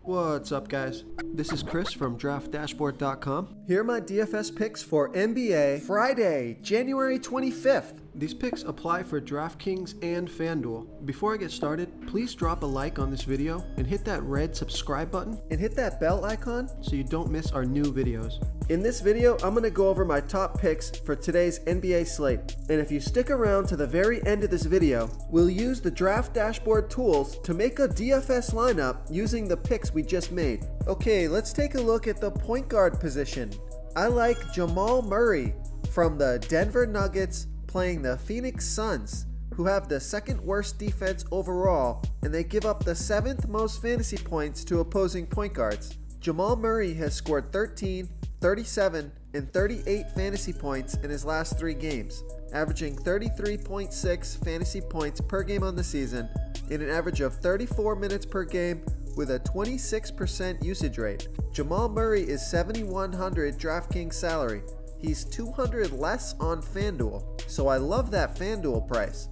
What's up, guys? This is Chris from DraftDashboard.com. Here are my DFS picks for NBA Friday, January 25th. These picks apply for DraftKings and FanDuel. Before I get started, please drop a like on this video and hit that red subscribe button and hit that bell icon so you don't miss our new videos. In this video, I'm going to go over my top picks for today's NBA slate. And if you stick around to the very end of this video, we'll use the Draft Dashboard tools to make a DFS lineup using the picks we just made. Okay, let's take a look at the point guard position. I like Jamal Murray from the Denver Nuggets playing the Phoenix Suns, who have the second worst defense overall, and they give up the 7th most fantasy points to opposing point guards. Jamal Murray has scored 13, 37, and 38 fantasy points in his last 3 games, averaging 33.6 fantasy points per game on the season, and an average of 34 minutes per game with a 26% usage rate. Jamal Murray is $7,100 DraftKings salary. He's $200 less on FanDuel, so I love that FanDuel price.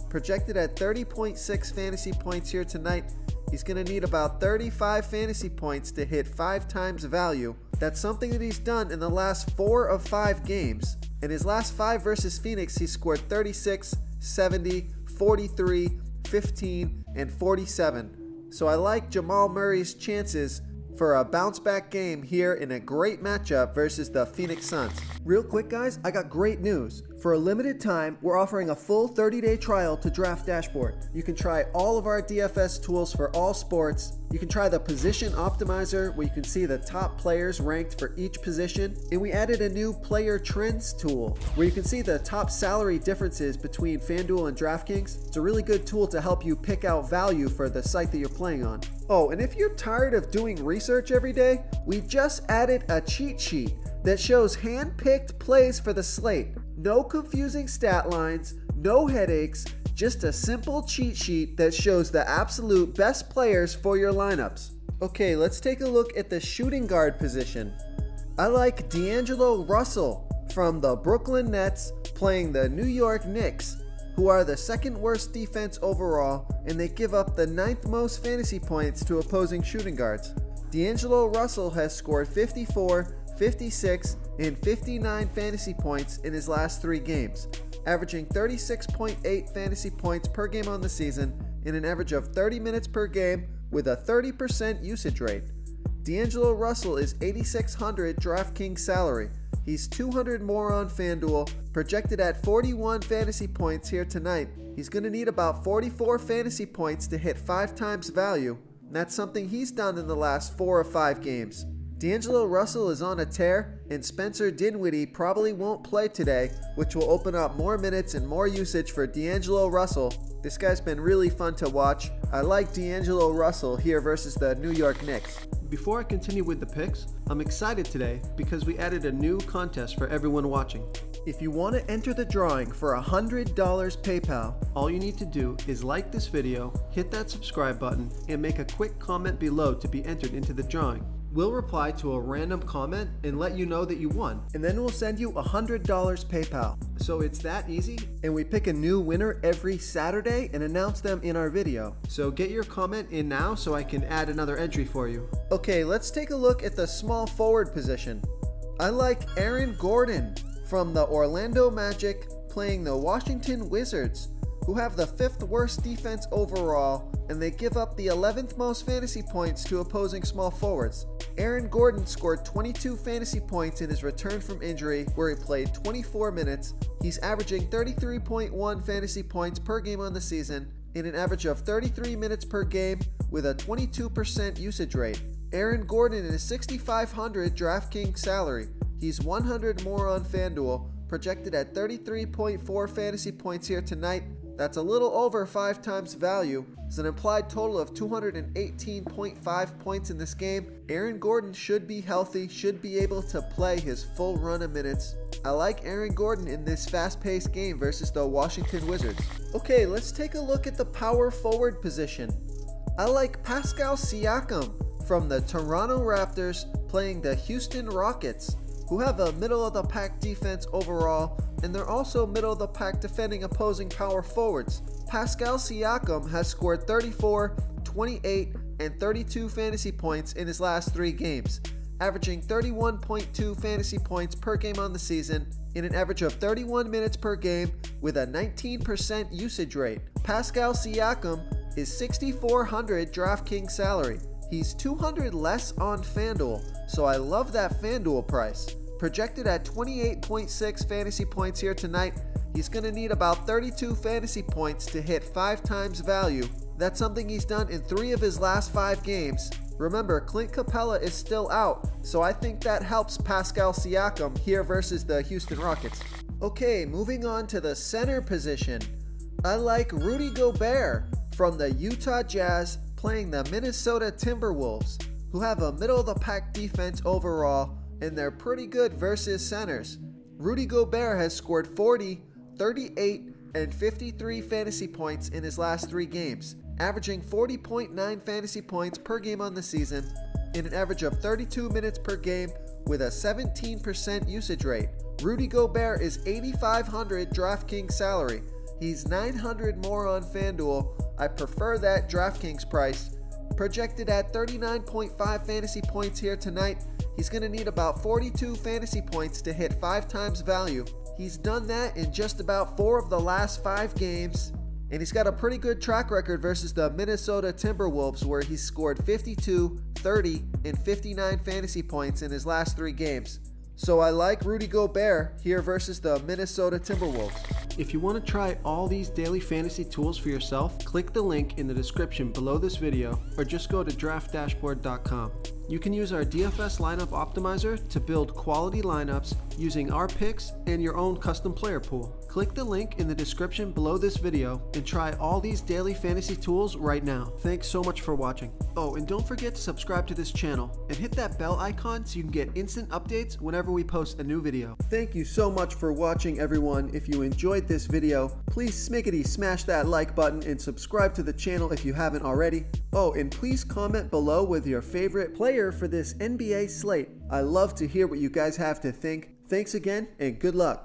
Projected at 30.6 fantasy points here tonight, he's going to need about 35 fantasy points to hit 5 times value. That's something that he's done in the last 4 of 5 games. In his last 5 versus Phoenix, he scored 36, 70, 43, 15, and 47. So I like Jamal Murray's chances for a bounce back game here in a great matchup versus the Phoenix Suns. Real quick, guys, I got great news. For a limited time, we're offering a full 30-day trial to Draft Dashboard. You can try all of our DFS tools for all sports. You can try the position optimizer where you can see the top players ranked for each position. And we added a new player trends tool where you can see the top salary differences between FanDuel and DraftKings. It's a really good tool to help you pick out value for the site that you're playing on. Oh, and if you're tired of doing research every day, we just added a cheat sheet that shows hand-picked plays for the slate. No confusing stat lines, no headaches, just a simple cheat sheet that shows the absolute best players for your lineups. Okay, let's take a look at the shooting guard position. I like DAngelo Russell from the Brooklyn Nets playing the New York Knicks, who are the 2nd worst defense overall, and they give up the 9th most fantasy points to opposing shooting guards. DAngelo Russell has scored 54, 56, and 59 fantasy points in his last 3 games, averaging 36.8 fantasy points per game on the season and an average of 30 minutes per game with a 30% usage rate. DAngelo Russell is $8,600 DraftKings salary. He's $200 more on FanDuel, projected at 41 fantasy points here tonight. He's going to need about 44 fantasy points to hit 5 times value, and that's something he's done in the last 4 or 5 games. DAngelo Russell is on a tear, and Spencer Dinwiddie probably won't play today, which will open up more minutes and more usage for DAngelo Russell. This guy's been really fun to watch. I like DAngelo Russell here versus the New York Knicks. Before I continue with the picks, I'm excited today because we added a new contest for everyone watching. If you want to enter the drawing for $100 PayPal, all you need to do is like this video, hit that subscribe button, and make a quick comment below to be entered into the drawing. We'll reply to a random comment and let you know that you won, and then we'll send you $100 PayPal. So it's that easy, and we pick a new winner every Saturday and announce them in our video. So get your comment in now so I can add another entry for you. Okay, let's take a look at the small forward position. I like Aaron Gordon from the Orlando Magic playing the Washington Wizards, who have the 5th worst defense overall, and they give up the 11th most fantasy points to opposing small forwards. Aaron Gordon scored 22 fantasy points in his return from injury, where he played 24 minutes. He's averaging 33.1 fantasy points per game on the season, in an average of 33 minutes per game with a 22% usage rate. Aaron Gordon is $6,500 DraftKings salary. He's $100 more on FanDuel, projected at 33.4 fantasy points here tonight. That's a little over 5 times value. It's an implied total of 218.5 points in this game. Aaron Gordon should be healthy, should be able to play his full run of minutes. I like Aaron Gordon in this fast-paced game versus the Washington Wizards. Okay, let's take a look at the power forward position. I like Pascal Siakam from the Toronto Raptors playing the Houston Rockets, who have a middle-of-the-pack defense overall, and they're also middle-of-the-pack defending opposing power forwards. Pascal Siakam has scored 34, 28, and 32 fantasy points in his last 3 games, averaging 31.2 fantasy points per game on the season in an average of 31 minutes per game with a 19% usage rate. Pascal Siakam is $6,400 DraftKings salary. He's $200 less on FanDuel, so I love that FanDuel price. Projected at 28.6 fantasy points here tonight, he's going to need about 32 fantasy points to hit 5 times value. That's something he's done in 3 of his last 5 games. Remember, Clint Capella is still out, so I think that helps Pascal Siakam here versus the Houston Rockets. Okay, moving on to the center position. I like Rudy Gobert from the Utah Jazz playing the Minnesota Timberwolves, who have a middle-of-the-pack defense overall, and they're pretty good versus centers. Rudy Gobert has scored 40, 38, and 53 fantasy points in his last 3 games, averaging 40.9 fantasy points per game on the season in an average of 32 minutes per game with a 17% usage rate. Rudy Gobert is $8,500 DraftKings salary. He's $900 more on FanDuel. I prefer that DraftKings price. Projected at 39.5 fantasy points here tonight, he's going to need about 42 fantasy points to hit 5 times value. He's done that in just about 4 of the last 5 games, and he's got a pretty good track record versus the Minnesota Timberwolves, where he's scored 52, 30, and 59 fantasy points in his last 3 games. So I like Rudy Gobert here versus the Minnesota Timberwolves. If you want to try all these daily fantasy tools for yourself, click the link in the description below this video or just go to draftdashboard.com. You can use our DFS lineup optimizer to build quality lineups using our picks and your own custom player pool. Click the link in the description below this video and try all these daily fantasy tools right now. Thanks so much for watching. Oh, and don't forget to subscribe to this channel and hit that bell icon so you can get instant updates whenever we post a new video. Thank you so much for watching, everyone. If you enjoyed this video, please smickety smash that like button and subscribe to the channel if you haven't already. Oh, and please comment below with your favorite player for this NBA slate. I love to hear what you guys have to think. Thanks again, and good luck.